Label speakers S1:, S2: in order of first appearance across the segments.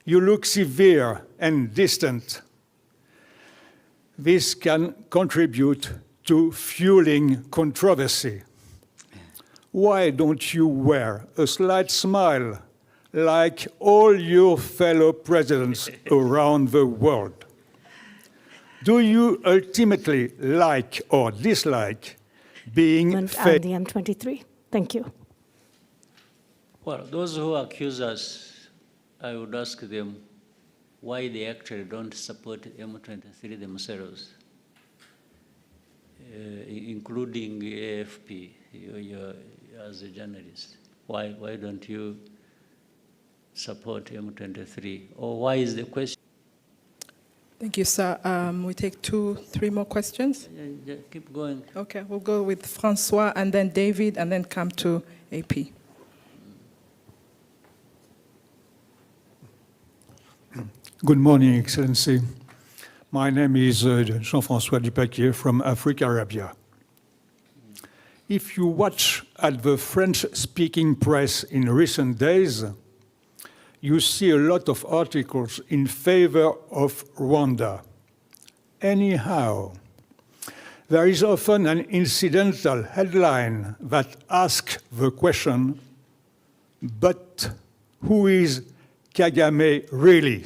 S1: You look severe and distant. This can contribute to fueling controversy. Why don't you wear a slight smile like all your fellow presidents around the world? Do you ultimately like or dislike being
S2: and the M23? Thank you.
S3: Well, those who accuse us, I would ask them why they actually don't support M23 themselves, including AFP, you as a journalist. Why don't you support M23? Or why is the question?
S4: Thank you, sir. We take 2-3 more questions.
S3: Yeah, keep going.
S4: Okay, we'll go with Francois and then David and then come to AP.
S1: Good morning, Excellency. My name is Jean-François Dupaquier from Africa, Arabia. If you watch at the French-speaking press in recent days, you see a lot of articles in favor of Rwanda. Anyhow, there is often an incidental headline that asks the question, but who is Kagame really?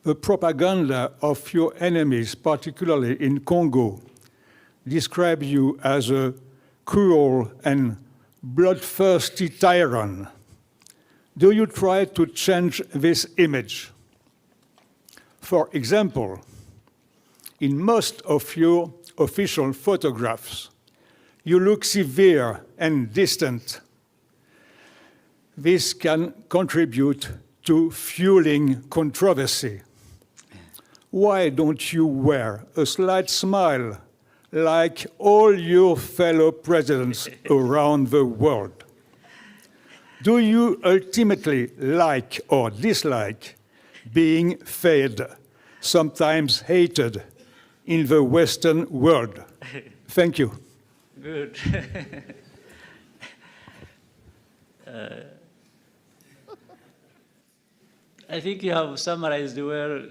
S1: The propaganda of your enemies, particularly in Congo, describe you as a cruel and bloodthirsty tyrant. Do you try to change this image? For example, in most of your official photographs, you look severe and distant. This can contribute to fueling controversy. Why don't you wear a slight smile like all your fellow presidents around the world? Do you ultimately like or dislike being fed, sometimes hated, in the Western world? Thank you.
S3: Good. I think you have summarized well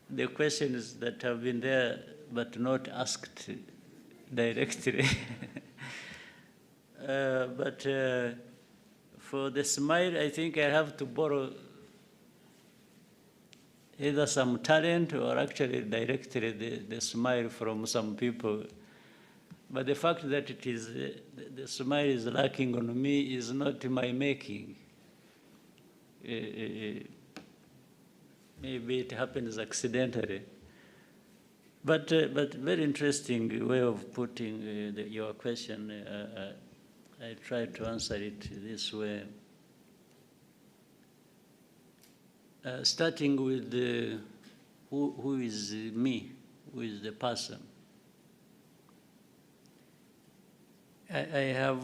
S3: the questions that have been there but not asked directly. For the smile, I think I have to borrow either some talent or actually directly the smile from some people. But the fact that it is, the smile is lacking on me is not my making. Maybe it happens accidentally. But very interesting way of putting your question. I try to answer it this way. Starting with who is me, who is the person. I have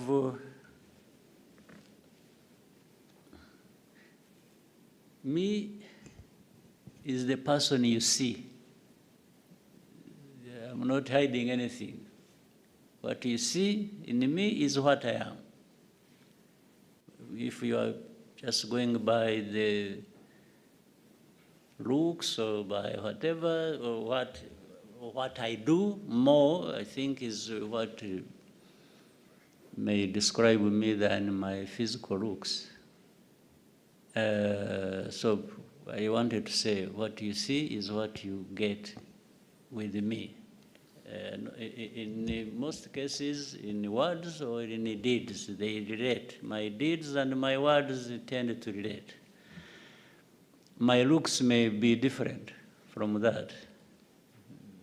S3: me is the person you see. I'm not hiding anything. What you see in me is what I am. If you are just going by the looks or by whatever, or what I do more, I think is what may describe me than my physical looks. So I wanted to say what you see is what you get with me. In most cases, in words or in deeds, they relate. My deeds and my words tend to relate. My looks may be different from that,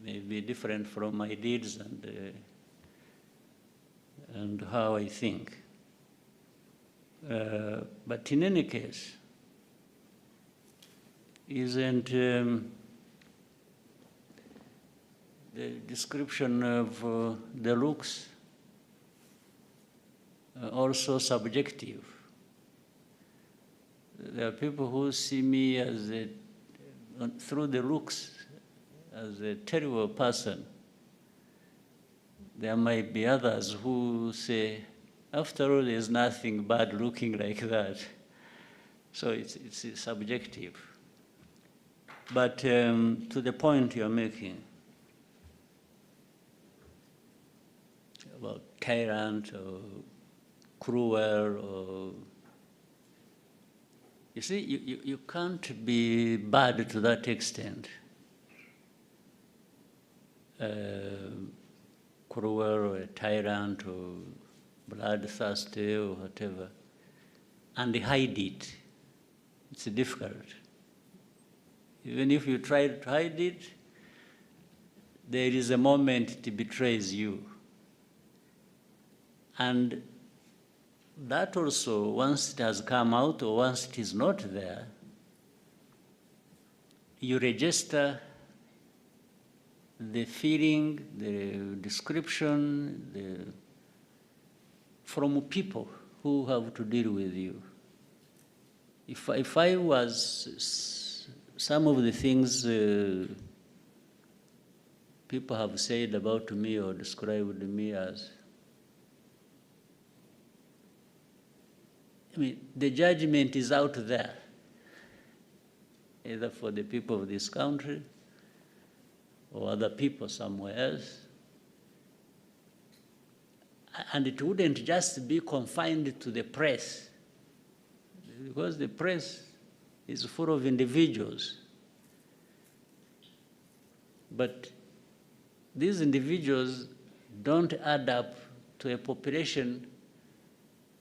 S3: may be different from my deeds and how I think. But in any case, isn't the description of the looks also subjective? There are people who see me as through the looks as a terrible person. There might be others who say, after all, there's nothing bad looking like that. So it's subjective. But to the point you're making about tyrant or cruel, or you see, you can't be bad to that extent. Cruel or a tyrant or bloodthirsty or whatever, and hide it. It's difficult. Even if you try to hide it, there is a moment it betrays you. And that also, once it has come out or once it is not there, you register the feeling, the description, from people who have to deal with you. If I was, some of the things people have said about me or described me as, I mean, the judgment is out there, either for the people of this country or other people somewhere else. And it wouldn't just be confined to the press, because the press is full of individuals. But these individuals don't add up to a population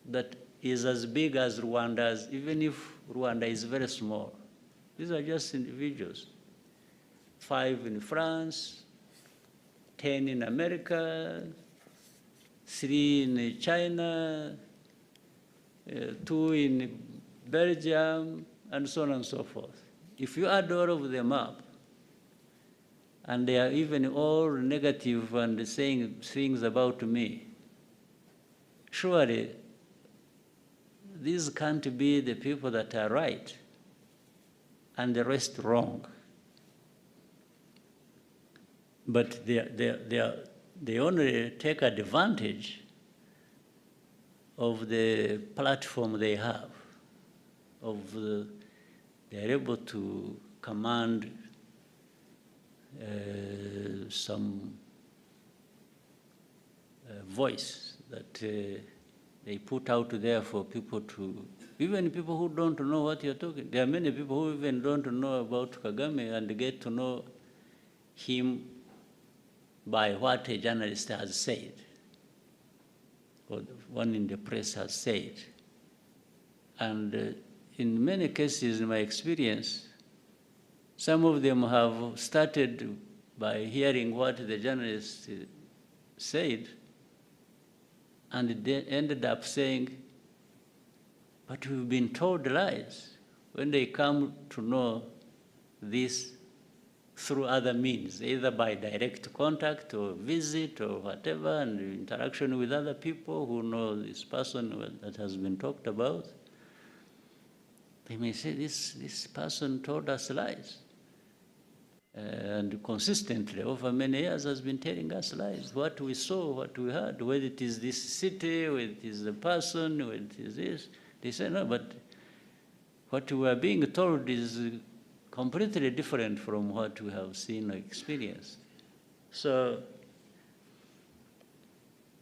S3: that is as big as Rwanda's, even if Rwanda is very small. These are just individuals. 5 in France, 10 in America, 3 in China, 2 in Belgium, and so on and so forth. If you add all of them up, and they are even all negative and saying things about me, surely these can't be the people that are right and the rest wrong. But they only take advantage of the platform they have, they're able to command some voice that they put out there for people to, even people who don't know what you're talking. There are many people who even don't know about Kagame and get to know him by what a journalist has said, or one in the press has said. And in many cases, in my experience, some of them have started by hearing what the journalist said, and they ended up saying, but we've been told lies, when they come to know this through other means, either by direct contact or visit or whatever, and interaction with other people who know this person that has been talked about. They may say, this person told us lies. And consistently, over many years, has been telling us lies. What we saw, what we heard, whether it is this city, whether it is the person, whether it is this. They say, no, but what we are being told is completely different from what we have seen or experienced. So,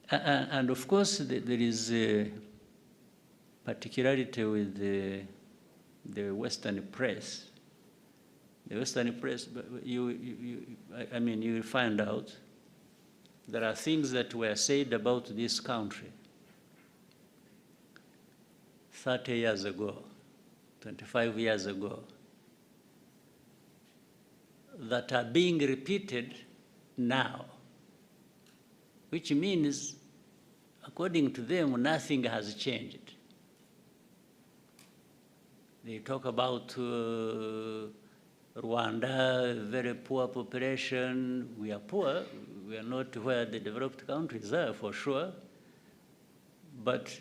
S3: and of course, there is a particularity with the Western press. The Western press, I mean, you will find out there are things that were said about this country 30 years ago, 25 years ago, that are being repeated now, which means, according to them, nothing has changed. They talk about Rwanda, very poor population. We are poor. We are not where the developed countries are, for sure. But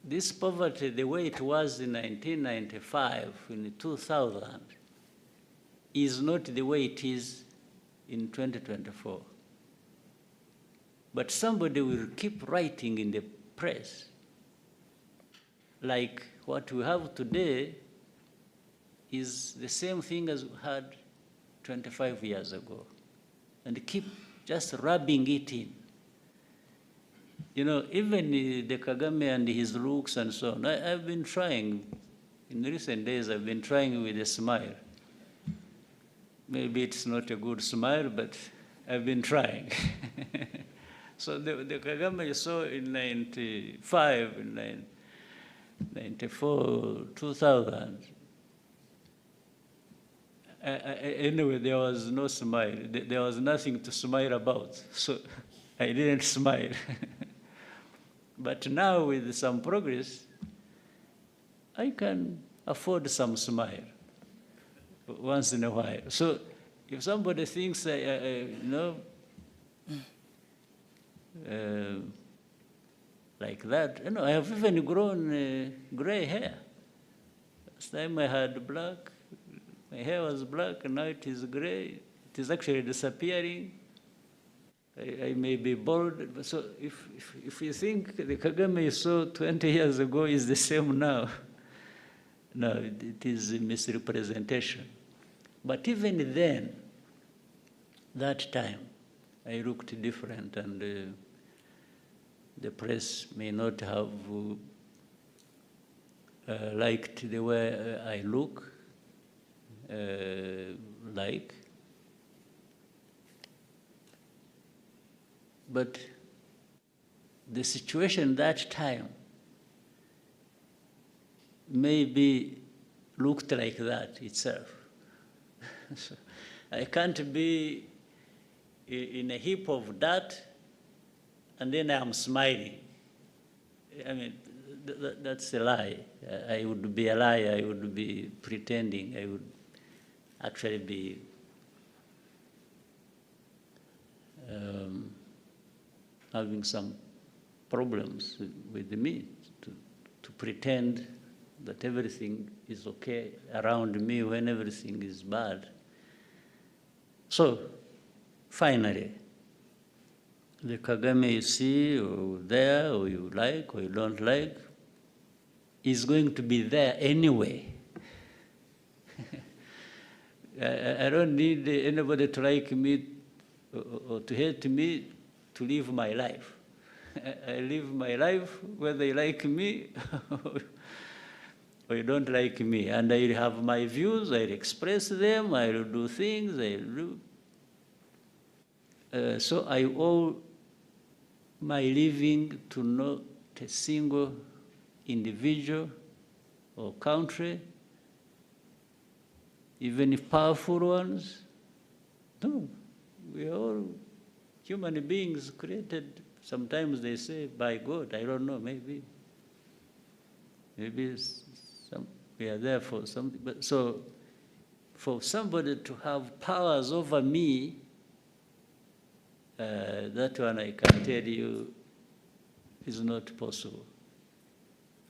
S3: this poverty, the way it was in 1995, in 2000, is not the way it is in 2024. But somebody will keep writing in the press, like what we have today is the same thing as we had 25 years ago, and keep just rubbing it in. You know, even the Kagame and his looks and so on, I've been trying, in recent days, I've been trying with a smile. Maybe it's not a good smile, but I've been trying. So the Kagame you saw in 95, in 94, 2000, anyway, there was no smile. There was nothing to smile about. So I didn't smile. But now with some progress, I can afford some smile once in a while. So if somebody thinks, like that, you know, I have even grown gray hair. Last time I had black, my hair was black, and now it is gray. It is actually disappearing. I may be bald. So if you think the Kagame you saw 20 years ago is the same now, no, it is a misrepresentation. But even then, that time, I looked different, and the press may not have liked the way I look, but the situation that time maybe looked like that itself. So I can't be in a heap of dirt and then I'm smiling. I mean, that's a lie. I would be a liar. I would be pretending. I would actually be having some problems with me to pretend that everything is okay around me when everything is bad. So, finally, the Kagame you see, or there, or you like, or you don't like, is going to be there anyway. I don't need anybody to like me or to hate me to live my life. I live my life whether you like me or you don't like me. And I have my views, I express them, I do things, I do. So I owe my living to not a single individual or country, even if powerful ones. No, we are all human beings created, sometimes they say, by God. I don't know, maybe we are there for something. But so for somebody to have powers over me, that one I can tell you is not possible.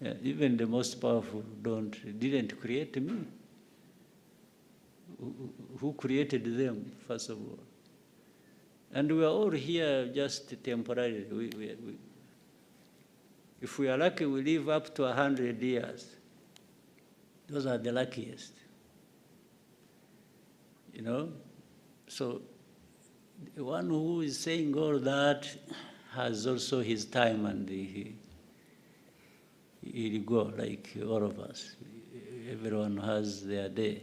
S3: Yeah, even the most powerful didn't create me. Who created them, first of all? And we are all here just temporarily. If we are lucky, we live up to 100 years. Those are the luckiest. You know? So the one who is saying all that has also his time, and he'll go like all of us. Everyone has their day.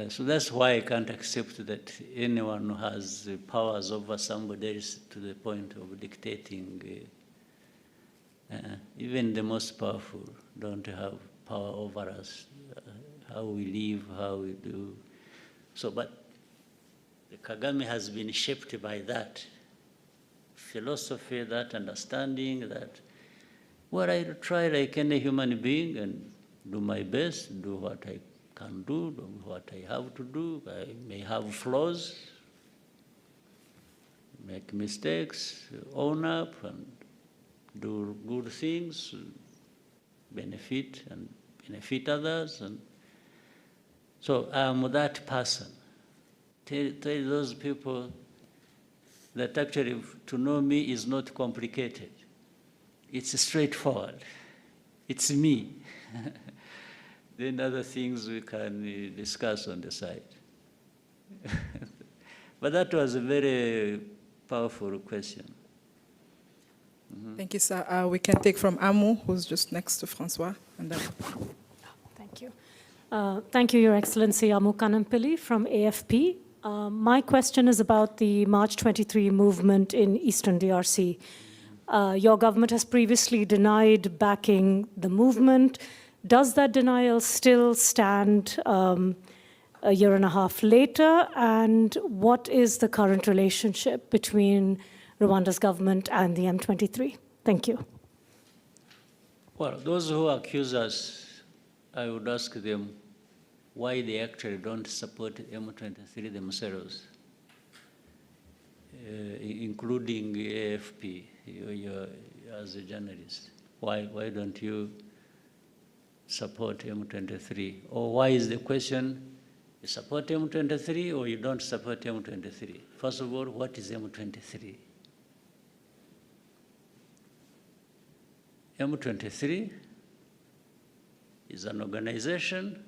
S3: So that's why I can't accept that anyone has powers over somebody else to the point of dictating. Even the most powerful don't have power over us, how we live, how we do. So, but the Kagame has been shaped by that philosophy, that understanding, that, well, I try like any human being and do my best, do what I can do what I have to do. I may have flaws, make mistakes, own up and do good things, benefit others. And so I'm that person. Tell those people that actually to know me is not complicated. It's straightforward. it's me. Then other things we can discuss on the side. But that was a very powerful question.
S4: Thank you, sir. We can take from Amu, who's just next to Francois. And then
S2: Thank you. Thank you, Your Excellency, Amu Kanampili from AFP. My question is about the March 23 movement in Eastern DRC. Your government has previously denied backing the movement. Does that denial still stand a year and a half later? And what is the current relationship between Rwanda's government and the M23? Thank you.
S3: Well, those who accuse us, I would ask them why they actually don't support M23 themselves, including AFP, you as a journalist. Why don't you support M23? Or why is the question, you support M23 or you don't support M23? First of all, what is M23? M23 is an organization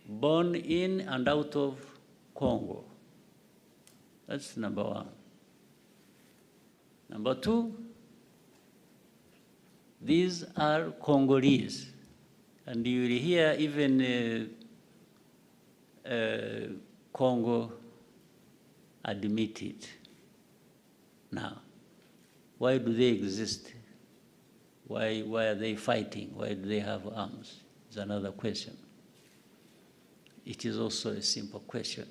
S3: born in and out of Congo. That's number one. Number two, these are Congolese. And you will hear even Congo admit it. Now, why do they exist? Why are they fighting? Why do they have arms? Is another question. It is also a simple question.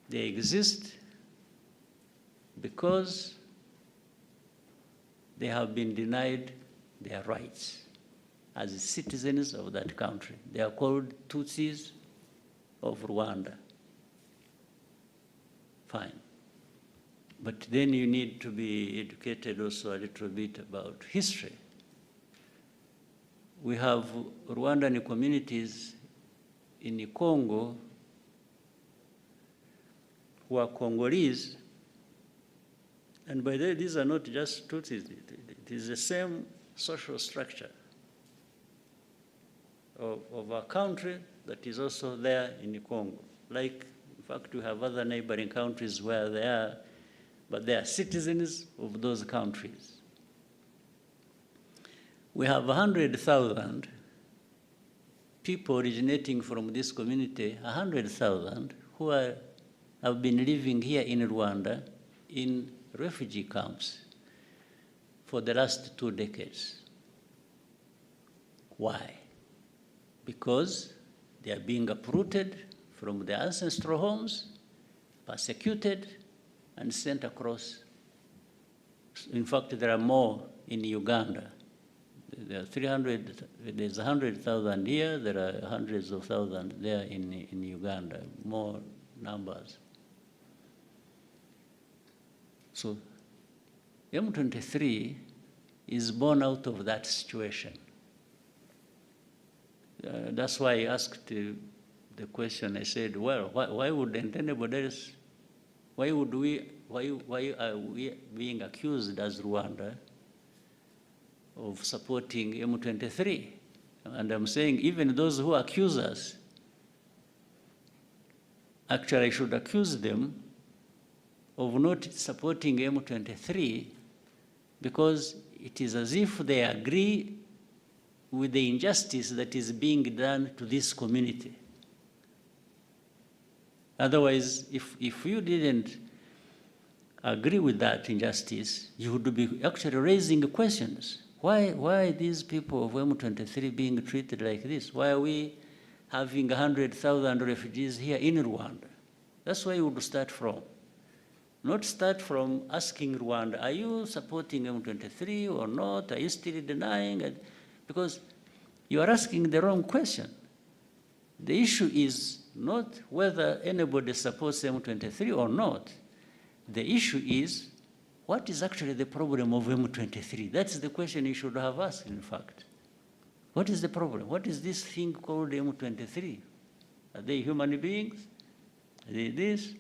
S3: They exist because they have been denied their rights as citizens of that country. They are called Tutsis of Rwanda. Fine. But then you need to be educated also a little bit about history. We have Rwandan communities in Congo who are Congolese, and by the way, these are not just Tutsis, it is the same social structure of a country that is also there in Congo. Like, in fact, we have other neighboring countries where they are, but they are citizens of those countries. We have 100,000 people originating from this community, 100,000 who have been living here in Rwanda in refugee camps for the last 2 decades. Why? Because they are being uprooted from their ancestral homes, persecuted, and sent across. In fact, there are more in Uganda. There are 300, there's 100,000 here, there are hundreds of thousands there in Uganda, more numbers. So M23 is born out of that situation. That's why I asked the question. I said, well, why wouldn't anybody else, why are we being accused as Rwanda of supporting M23? And I'm saying even those who accuse us, actually I should accuse them of not supporting M23 because it is as if they agree with the injustice that is being done to this community. Otherwise, if you didn't agree with that injustice, you would be actually raising questions. Why these people of M23 being treated like this? Why are we having 100,000 refugees here in Rwanda? That's where you would start from. Not start from asking Rwanda, are you supporting M23 or not? Are you still denying it? Because you are asking the wrong question. The issue is not whether anybody supports M23 or not. The issue is, what is actually the problem of M23? That's the question you should have asked, in fact. What is the problem? What is this thing called M23? Are they human beings? Are they this?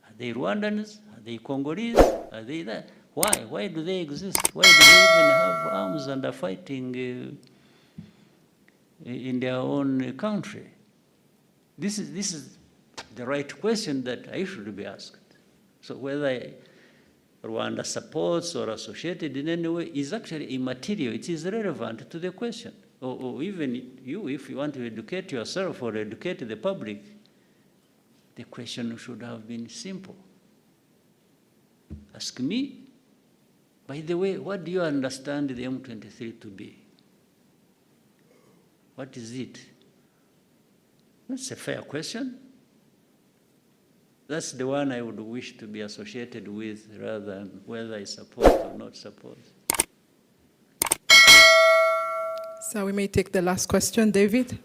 S3: Are they Rwandans? Are they Congolese? Are they that? Why? Why do they exist? Why do they even have arms and are fighting in their own country? This is the right question that I should be asked. So whether Rwanda supports or associated in any way is actually immaterial. It is relevant to the question. Or even you, if you want to educate yourself or educate the public, the question should have been simple. Ask me, by the way, what do you understand the M23 to be? What is it? That's a fair question. That's the one I would wish to be associated with rather than whether I support or not support.
S4: So we may take the last question, David.